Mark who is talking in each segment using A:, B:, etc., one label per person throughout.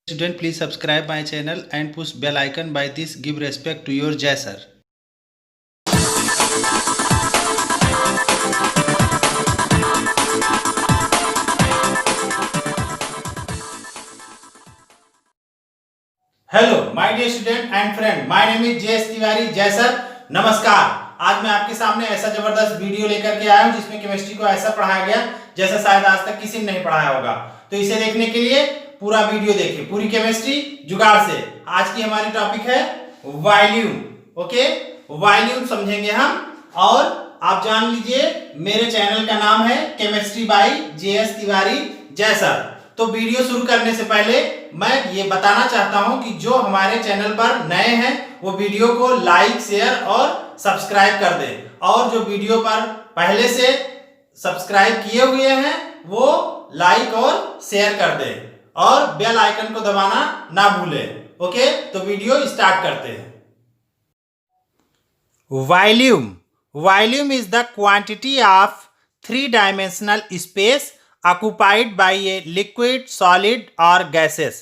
A: Student, please subscribe my channel and push bell icon. By this, give respect to your Jai sir. Hello my dear student and friend, my name is JS Tiwari. Jai sir, नमस्कार। आज मैं आपके सामने ऐसा जबरदस्त video लेकर के आया हूं जिसमें केमिस्ट्री को ऐसा पढ़ाया गया जैसा शायद आज तक किसी ने नहीं पढ़ाया होगा। तो इसे देखने के लिए पूरा वीडियो देखिए, पूरी केमिस्ट्री जुगाड़ से। आज की हमारी टॉपिक है वॉल्यूम। ओके, वॉल्यूम समझेंगे हम। और आप जान लीजिए मेरे चैनल का नाम है chemistry bye JS Tiwari. Jai sir. तो वीडियो शुरू करने से पहले मैं ये बताना चाहता हूं कि जो हमारे चैनल पर नए हैं वो वीडियो को लाइक, शेयर और सब्सक्राइब कर दें, और जो वीडियो पर पहले से सब्सक्राइब किए हुए हैं वो लाइक और शेयर कर दें, और बेल आइकन को दबाना ना भूलें। ओके, तो वीडियो स्टार्ट करते हैं। Volume is the quantity of 3-dimensional space occupied by a liquid, solid और gases।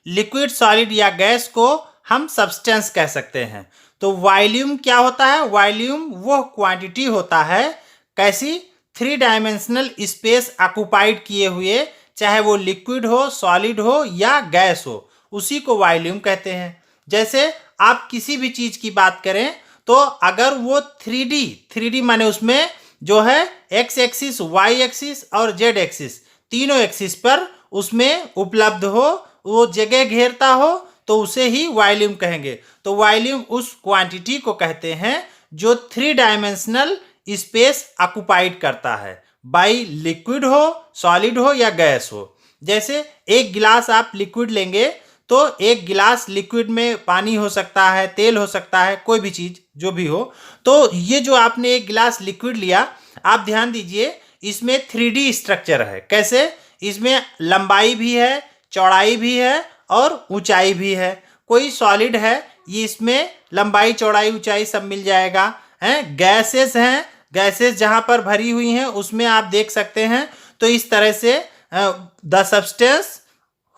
A: लिक्विड, सॉलिड या गैस को हम सब्सटेंस कह सकते हैं। तो वॉल्यूम क्या होता है? वॉल्यूम वो क्वांटिटी होता है, कैसी? 3-dimensional स्पेस ऑक्युपाइड किए हुए, चाहे वो लिक्विड हो, सॉलिड हो या गैस हो, उसी को वॉल्यूम कहते हैं। जैसे आप किसी भी चीज की बात करें तो अगर वो 3D माने उसमें जो है एक्स एक्सिस, वाई एक्सिस और जेड एक्सिस, तीनों एक्सिस पर उसमें उपलब्ध हो, वो जगह घेरता हो, तो उसे ही वॉल्यूम कहेंगे। तो वॉल्यूम उस क्वांटिटी को कहते हैं जो 3-dimensional स्पेस ऑक्युपाइड करता है, बाई लिक्विड हो, सॉलिड हो या गैस हो। जैसे एक गिलास आप लिक्विड लेंगे तो एक गिलास लिक्विड में पानी हो सकता है, तेल हो सकता है, कोई भी चीज जो भी हो। तो ये जो आपने एक गिलास लिक्विड लिया, आप ध्यान दीजिए इसमें 3D स्ट्रक्चर है। कैसे? इसमें लंबाई भी है, चौड़ाई भी है और ऊंचाई भी है। कोई सॉलिड है, ये इसमें लंबाई, चौड़ाई, ऊंचाई सब मिल जाएगा। हैं, गैसेस हैं, गैसेस जहां पर भरी हुई हैं उसमें आप देख सकते हैं। तो इस तरह से the substance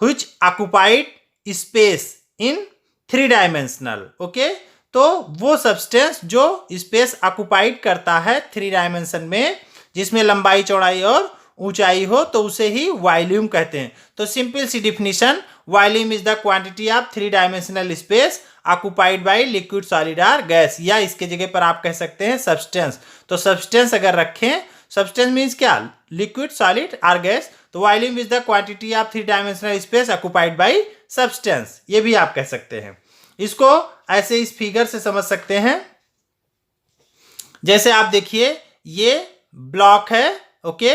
A: which occupied space in 3-dimensional। Okay, तो वो सब्सटेंस जो स्पेस ऑक्युपाइड करता है 3 डायमेंशन में, जिसमें लंबाई, चौड़ाई और ऊंचाई हो, तो उसे ही वॉल्यूम कहते हैं। तो सिंपल सी definition, volume is the quantity of 3-dimensional space occupied by liquid, solid और गैस, या इसके जगह पर आप कह सकते हैं सब्सटेंस। तो सब्सटेंस अगर रखें, सब्सटेंस मीन्स क्या? लिक्विड, सॉलिड और गैस। तो volume is the quantity of 3-dimensional space occupied bye substance, ये भी आप कह सकते हैं। इसको ऐसे इस फिगर से समझ सकते हैं। जैसे आप देखिए ये ब्लॉक है। ओके,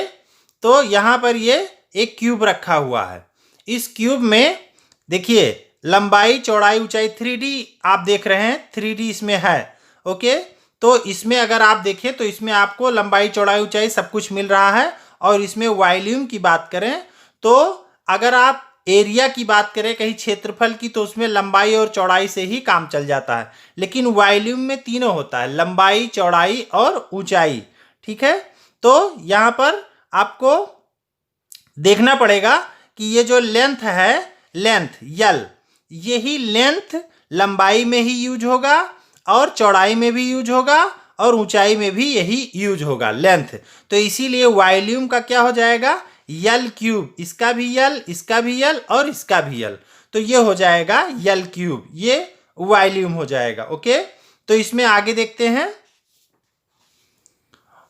A: तो यहां पर ये एक क्यूब रखा हुआ है। इस क्यूब में देखिए लंबाई, चौड़ाई, ऊंचाई 3D आप देख रहे हैं, 3D इसमें है। ओके, तो इसमें अगर आप देखें तो इसमें आपको लंबाई, चौड़ाई, ऊंचाई सब कुछ मिल रहा है। और इसमें वॉल्यूम की बात करें तो अगर आप एरिया की बात करें, कहीं क्षेत्रफल की, तो उसमें लंबाई और चौड़ाई से ही काम चल जाता है। लेकिन वॉल्यूम में तीनों होता है, लंबाई, चौड़ाई और ऊंचाई। ठीक है, तो यहां पर आपको देखना पड़ेगा कि ये जो लेंथ है, लेंथ यल, यही लेंथ लंबाई में ही यूज होगा और चौड़ाई में भी यूज होगा और ऊंचाई में भी यही यूज होगा, लेंथ। तो इसीलिए वॉल्यूम का क्या हो जाएगा? यल क्यूब। इसका भी यल, इसका भी यल और इसका भी यल, तो ये हो जाएगा यल क्यूब, ये वॉल्यूम हो जाएगा। ओके, तो इसमें आगे देखते हैं।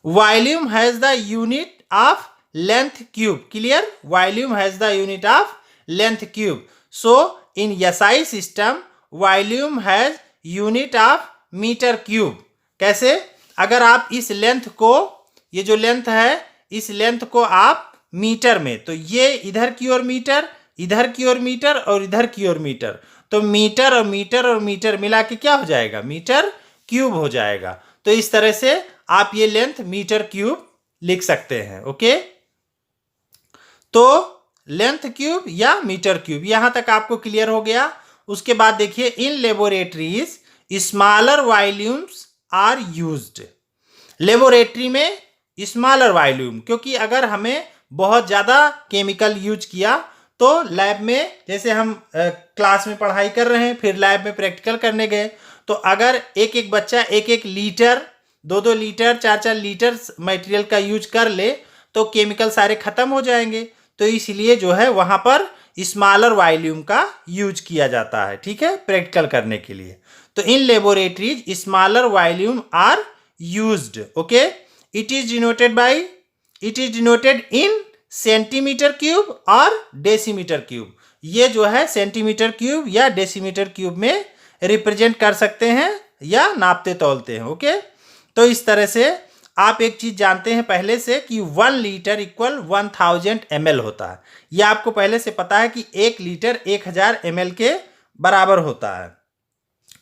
A: Volume has the unit of length cube. Clear? Volume has the unit of length cube. So in SI system volume has unit of metre cube. कैसे? अगर आप इस लेंथ को, ये जो लेंथ है, इस लेंथ को आप मीटर में, तो ये इधर की ओर मीटर, इधर की ओर मीटर और इधर की ओर मीटर, तो मीटर और मीटर और मीटर मिला के क्या हो जाएगा? मीटर क्यूब हो जाएगा। तो इस तरह से आप ये लेंथ मीटर क्यूब लिख सकते हैं। ओके, तो लेंथ क्यूब या मीटर क्यूब, यहां तक आपको क्लियर हो गया। उसके बाद देखिए, in laboratories smaller volumes are used. Laboratory में स्मॉलर वॉल्यूम, क्योंकि अगर हमें बहुत ज़्यादा केमिकल यूज किया तो लैब में जैसे हम क्लास में पढ़ाई कर रहे हैं, फिर लैब में प्रैक्टिकल करने गए, तो अगर एक एक बच्चा एक एक लीटर, 2-2 लीटर, 4-4 लीटर मटेरियल का यूज कर ले तो केमिकल सारे खत्म हो जाएंगे। तो इसलिए जो है वहाँ पर स्मॉलर वॉल्यूम का यूज किया जाता है, ठीक है, प्रैक्टिकल करने के लिए। तो in laboratories smaller volume are used, okay. It is denoted in centimetre cube और डेसीमीटर क्यूब। ये जो है सेंटीमीटर क्यूब या डेसीमीटर क्यूब में रिप्रेजेंट कर सकते हैं या नापते तौलते हैं, ओके। तो इस तरह से आप एक चीज जानते हैं पहले से कि 1 लीटर इक्वल 1000 ml होता है। यह आपको पहले से पता है कि 1 लीटर 1000 ml के बराबर होता है।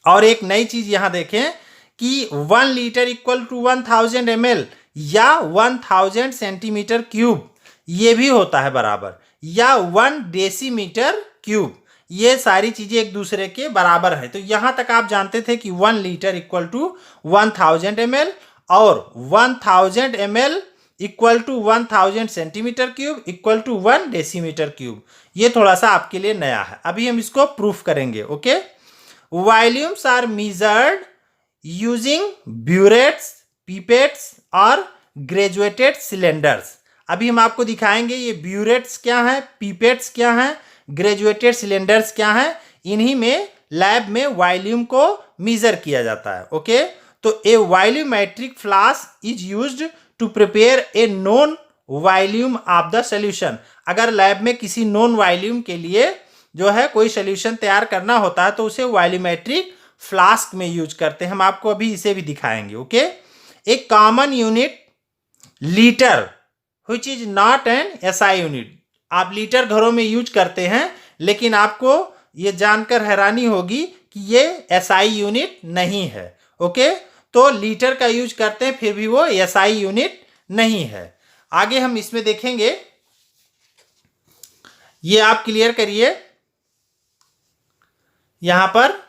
A: और एक नई चीज यहां देखें कि 1 लीटर इक्वल टू 1000 ml या 1000 सेंटीमीटर क्यूब ये भी होता है बराबर, या 1 डेसीमीटर क्यूब, ये सारी चीजें एक दूसरे के बराबर है। तो यहां तक आप जानते थे कि 1 लीटर इक्वल टू 1000 ml और 1000 ml equal to 1000 centimetre cube equal to 1 decimetre cube. ये थोड़ा सा आपके लिए नया है, अभी हम इसको प्रूफ करेंगे, okay. Volumes are measured using burettes, pipettes और ग्रेजुएटेड सिलेंडर्स। अभी हम आपको दिखाएंगे ये ब्यूरेट्स क्या है, पिपेट्स क्या है, ग्रेजुएटेड सिलेंडर्स क्या है। इन्हीं में लैब में वॉल्यूम को मेजर किया जाता है, ओके। तो a volumetric flask is used to prepare a known volume of the solution. अगर लैब में किसी नोन वॉल्यूम के लिए जो है कोई सॉल्यूशन तैयार करना होता है तो उसे वॉल्यूमेट्रिक फ्लास्क में यूज करते हैं। हम आपको अभी इसे भी दिखाएंगे, ओके। एक common unit litre which is not an SI unit. आप लीटर घरों में यूज करते हैं, लेकिन आपको ये जानकर हैरानी होगी कि ये SI यूनिट नहीं है, ओके। तो लीटर का यूज करते हैं फिर भी वो SI यूनिट नहीं है। आगे हम इसमें देखेंगे, ये आप क्लियर करिए यहां पर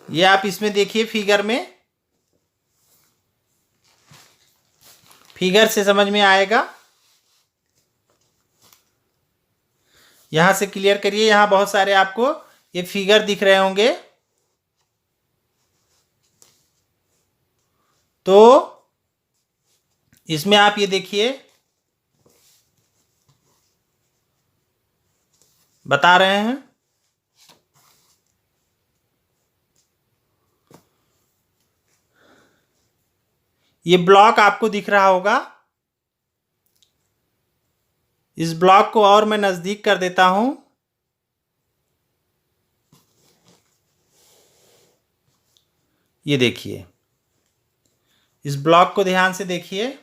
A: ये आप इसमें देखिए फिगर में, फिगर से समझ में आएगा। यहां से क्लियर करिए, यहां बहुत सारे आपको ये फिगर दिख रहे होंगे। तो इसमें आप ये देखिए, बता रहे हैं ये ब्लॉक आपको दिख रहा होगा। इस ब्लॉक को और मैं नजदीक कर देता हूं। ये देखिए, इस ब्लॉक को ध्यान से देखिए।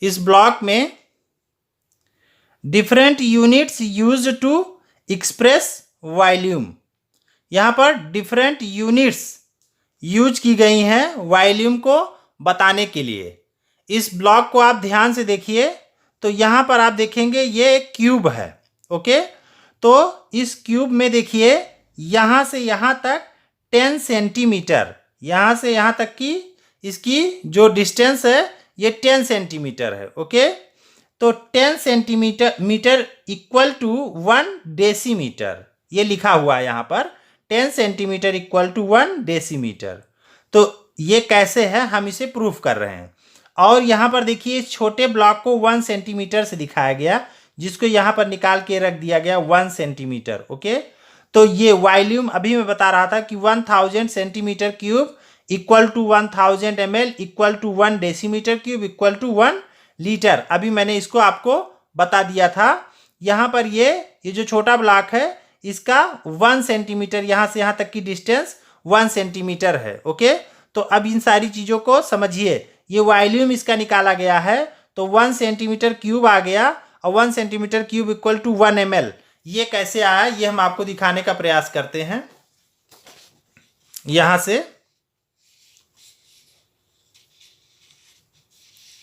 A: इस ब्लॉक में different units used to express volume. यहां पर डिफरेंट यूनिट्स यूज की गई हैं वॉल्यूम को बताने के लिए। इस ब्लॉक को आप ध्यान से देखिए, तो यहां पर आप देखेंगे ये एक क्यूब है, ओके। तो इस क्यूब में देखिए यहां से यहां तक 10 सेंटीमीटर, यहां से यहां तक की इसकी जो डिस्टेंस है ये 10 सेंटीमीटर है, ओके। तो 10 सेंटीमीटर इक्वल टू 1 डेसीमीटर, ये लिखा हुआ है यहाँ पर 10 सेंटीमीटर इक्वल टू 1 डेसीमीटर। तो ये कैसे है, हम इसे प्रूफ कर रहे हैं। और यहाँ पर देखिए छोटे ब्लॉक को 1 सेंटीमीटर से दिखाया गया, जिसको यहाँ पर निकाल के रख दिया गया 1 सेंटीमीटर, ओके। तो ये वॉल्यूम अभी मैं बता रहा था कि 1000 centimetre cube equal to 1000 ml equal to 1 decimetre cube equal to 1 litre. अभी मैंने इसको आपको बता दिया था। यहाँ पर ये जो छोटा ब्लॉक है इसका 1 सेंटीमीटर, यहाँ से यहाँ तक की डिस्टेंस 1 सेंटीमीटर है, ओके। तो अब इन सारी चीज़ों को समझिए, ये वॉल्यूम इसका निकाला गया है तो 1 सेंटीमीटर क्यूब आ गया, और 1 centimetre cube equal to 1 ml। ये कैसे आया ये हम आपको दिखाने का प्रयास करते हैं। यहाँ से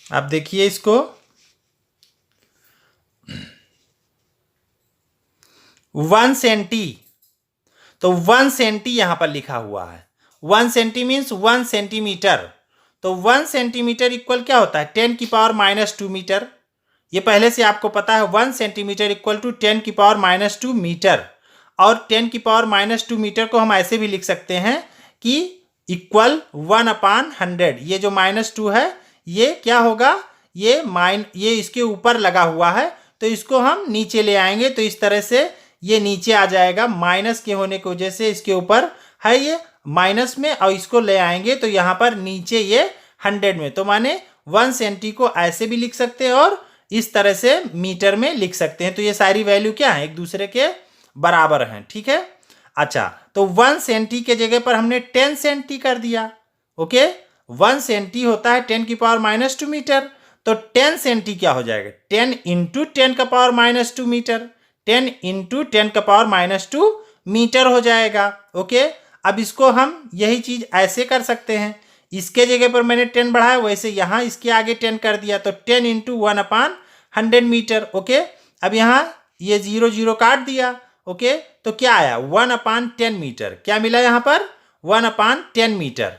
A: आप देखिए इसको, 1 सेंटी, तो 1 सेंटी यहां पर लिखा हुआ है। 1 सेंटी मीन्स 1 सेंटीमीटर। तो 1 सेंटीमीटर इक्वल क्या होता है? 10 की पावर -2 मीटर। ये पहले से आपको पता है। 1 सेंटीमीटर इक्वल टू 10 की पावर -2 मीटर। और 10 की पावर -2 मीटर को हम ऐसे भी लिख सकते हैं कि इक्वल 1/100। ये जो -2 है ये क्या होगा? ये इसके ऊपर लगा हुआ है, तो इसको हम नीचे ले आएंगे, तो इस तरह से ये नीचे आ जाएगा। माइनस के होने की वजह से इसके ऊपर है ये माइनस में, और इसको ले आएंगे तो यहाँ पर नीचे ये 100 में। तो माने 1 सेंटी को ऐसे भी लिख सकते हैं और इस तरह से मीटर में लिख सकते हैं। तो ये सारी वैल्यू क्या है? एक दूसरे के बराबर हैं। ठीक है। अच्छा, तो 1 सेंटी के जगह पर हमने 10 सेंटी कर दिया। ओके, 1 सेंटी होता है 10 की पावर -2 मीटर। तो 10 सेंटी क्या हो जाएगा? 10 इंटू 10 का पावर -2 मीटर। 10 इंटू 10 का पावर -2 मीटर हो जाएगा। ओके, अब इसको हम यही चीज ऐसे कर सकते हैं। इसके जगह पर मैंने 10 बढ़ाया, वैसे यहाँ इसके आगे 10 कर दिया, तो 10 इंटू 1/100 मीटर। ओके, अब यहाँ ये 0 0 काट दिया। ओके, तो क्या आया? 1/10 मीटर। क्या मिला यहाँ पर? 1/10 मीटर।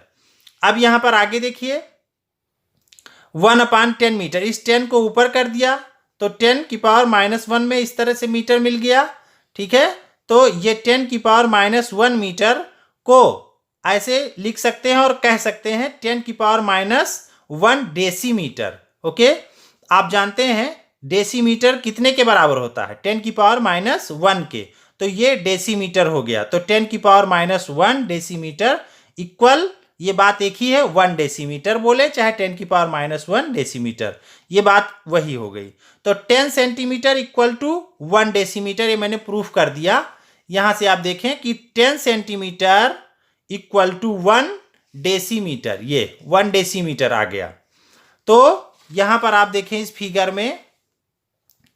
A: अब यहाँ पर आगे देखिए, 1/10 मीटर, इस 10 को ऊपर कर दिया तो 10 की पावर -1 में इस तरह से मीटर मिल गया। ठीक है, तो ये 10 की पावर -1 मीटर को ऐसे लिख सकते हैं और कह सकते हैं 10 की पावर -1 डेसीमीटर। ओके, आप जानते हैं डेसीमीटर कितने के बराबर होता है? 10 की पावर -1 के। तो ये डेसीमीटर हो गया। तो 10 की पावर -1 डेसीमीटर इक्वल, ये बात एक ही है, 1 डेसीमीटर बोले चाहे 10 की पावर -1 डेसीमीटर, ये बात वही हो गई। तो 10 सेंटीमीटर इक्वल टू 1 डेसीमीटर, ये मैंने प्रूफ कर दिया। यहां से आप देखें कि 10 सेंटीमीटर इक्वल टू 1 डेसीमीटर, ये 1 डेसीमीटर आ गया। तो यहां पर आप देखें इस फिगर में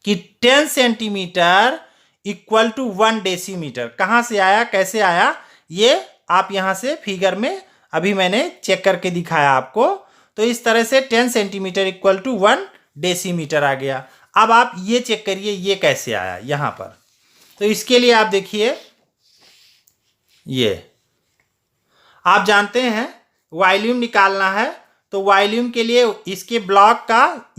A: कि 10 सेंटीमीटर इक्वल टू 1 डेसीमीटर कहां से आया, कैसे आया, ये आप यहां से फिगर में अभी मैंने चेक करके दिखाया आपको। तो इस तरह से 10 सेंटीमीटर इक्वल टू 1 डेसीमीटर आ गया। अब आप ये चेक करिए ये कैसे आया यहां पर। तो इसके लिए आप देखिए, ये आप जानते हैं वॉल्यूम निकालना है, तो वॉल्यूम के लिए इसके ब्लॉक का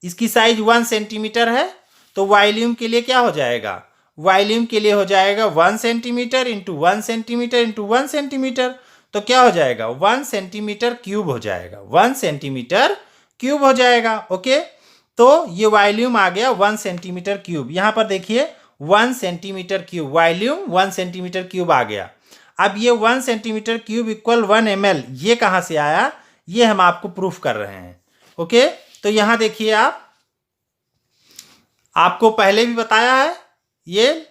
A: इसकी साइज 1 सेंटीमीटर है, तो वॉल्यूम के लिए क्या हो जाएगा? वॉल्यूम के लिए हो जाएगा 1 centimetre into 1 centimetre into 1 centimetre. तो क्या हो जाएगा? 1 सेंटीमीटर क्यूब हो जाएगा। 1 सेंटीमीटर क्यूब हो जाएगा। ओके, तो ये वॉल्यूम आ गया 1 सेंटीमीटर क्यूब। यहां पर देखिए 1 centimetre cube, volume 1 centimetre cube आ गया। अब ये 1 सेंटीमीटर क्यूब इक्वल 1 ml, ये कहां से आया? ये हम आपको प्रूफ कर रहे हैं। ओके, तो यहां देखिए, आपको पहले भी बताया है ये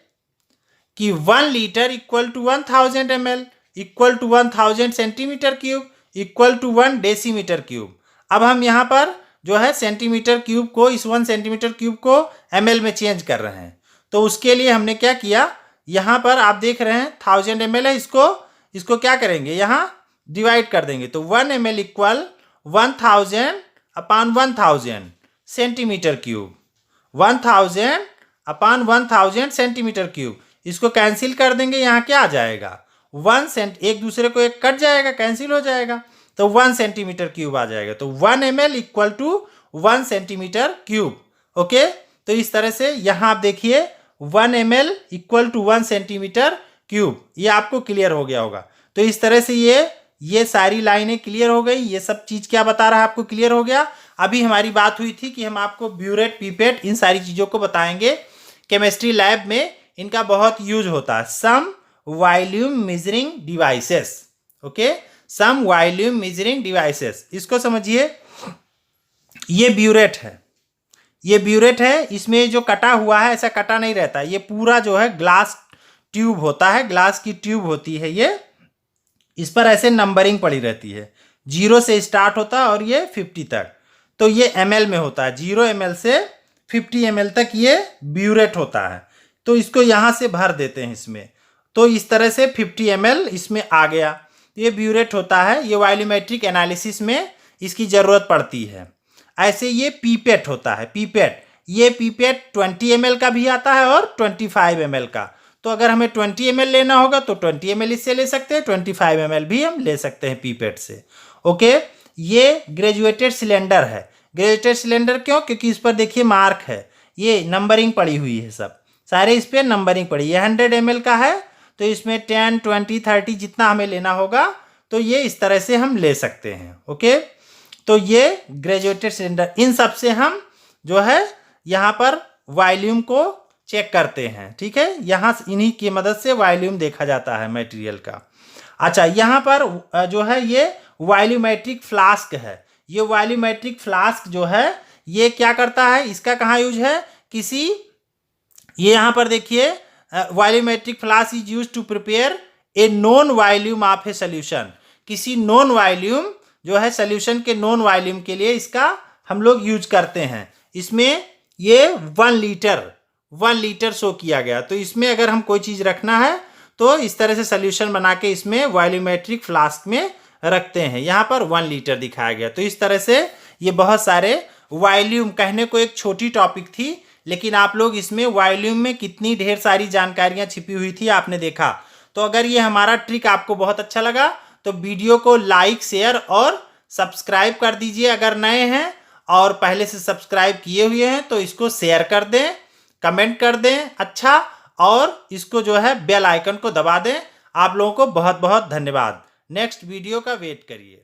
A: कि 1 litre equal to 1000 ml equal to 1000 centimetre cube equal to 1 decimetre cube. अब हम यहाँ पर जो है सेंटीमीटर क्यूब को, इस 1 सेंटीमीटर क्यूब को ml में चेंज कर रहे हैं। तो उसके लिए हमने क्या किया, यहाँ पर आप देख रहे हैं 1000 ml है, इसको क्या करेंगे, यहाँ डिवाइड कर देंगे। तो 1 ml equal 1000/1000 centimetre cube, 1000/1000 centimetre cube. इसको कैंसिल कर देंगे, यहाँ क्या आ जाएगा? 1 सेंट, एक दूसरे को एक कट जाएगा, कैंसिल हो जाएगा, तो 1 सेंटीमीटर क्यूब आ जाएगा। तो 1 ml equal to 1 centimetre cube. Okay, तो इस तरह से यहाँ आप देखिए 1 ml equal to 1 centimetre cube, ये आपको क्लियर हो गया होगा। तो इस तरह से ये सारी लाइनें क्लियर हो गई। ये सब चीज क्या बता रहा है आपको क्लियर हो गया। अभी हमारी बात हुई थी कि हम आपको ब्यूरेट, पीपेट, इन सारी चीजों को बताएंगे। केमिस्ट्री लैब में इनका बहुत यूज होता है। सम वॉल्यूम मेजरिंग डिवाइसेस। ओके, सम वॉल्यूम मेजरिंग डिवाइसेस, इसको समझिए। ये ब्यूरेट है, ये ब्यूरेट है। इसमें जो कटा हुआ है ऐसा कटा नहीं रहता, ये पूरा जो है ग्लास ट्यूब होता है, ग्लास की ट्यूब होती है ये। इस पर ऐसे नंबरिंग पड़ी रहती है, 0 से स्टार्ट होता है और ये 50 तक। तो ये ml में होता है, 0 ml से 50 ml तक ये ब्यूरेट होता है। तो इसको यहाँ से भर देते हैं इसमें, तो इस तरह से 50 ml इसमें आ गया। ये ब्यूरेट होता है, ये वॉल्यूमेट्रिक एनालिसिस में इसकी ज़रूरत पड़ती है। ऐसे ये पीपेट होता है, पीपेट ये पीपेट 20 ml का भी आता है और 25 ml का। तो अगर हमें 20 ml लेना होगा तो 20 ml इससे ले सकते हैं, 25 ml भी हम ले सकते हैं पीपेट से। ओके, ये ग्रेजुएटेड सिलेंडर है। ग्रेजुएटेड सिलेंडर क्यों? क्योंकि इस पर देखिए मार्क है, ये नंबरिंग पड़ी हुई है, सब सारे इस पर नंबरिंग पड़ी। ये 100 ml का है तो इसमें 10, 20, 30 जितना हमें लेना होगा तो ये इस तरह से हम ले सकते हैं। ओके, तो ये ग्रेजुएटेड सिलेंडर, इन सब से हम जो है यहाँ पर वॉल्यूम को चेक करते हैं। ठीक है, यहाँ इन्हीं की मदद से वॉल्यूम देखा जाता है मटेरियल का। अच्छा, यहाँ पर जो है ये वॉल्यूमेट्रिक फ्लास्क है। ये वॉल्यूमेट्रिक फ्लास्क जो है ये क्या करता है, इसका कहाँ यूज है, किसी, ये यहाँ पर देखिए volumetric flask is use to prepare a known volume of a solution. किसी नॉन वॉल्यूम जो है सोल्यूशन के नॉन वॉल्यूम के लिए इसका हम लोग यूज करते हैं। इसमें ये 1 लीटर शो किया गया, तो इसमें अगर हम कोई चीज़ रखना है तो इस तरह से सोल्यूशन बना के इसमें वॉल्यूमेट्रिक फ्लास्क में रखते हैं। यहाँ पर 1 लीटर दिखाया गया। तो इस तरह से ये बहुत सारे वॉल्यूम, कहने को एक छोटी टॉपिक थी लेकिन आप लोग इसमें वॉल्यूम में कितनी ढेर सारी जानकारियाँ छिपी हुई थी आपने देखा। तो अगर ये हमारा ट्रिक आपको बहुत अच्छा लगा तो वीडियो को लाइक, शेयर और सब्सक्राइब कर दीजिए अगर नए हैं, और पहले से सब्सक्राइब किए हुए हैं तो इसको शेयर कर दें, कमेंट कर दें अच्छा, और इसको जो है बेल आइकन को दबा दें। आप लोगों को बहुत बहुत धन्यवाद। नेक्स्ट वीडियो का वेट करिए।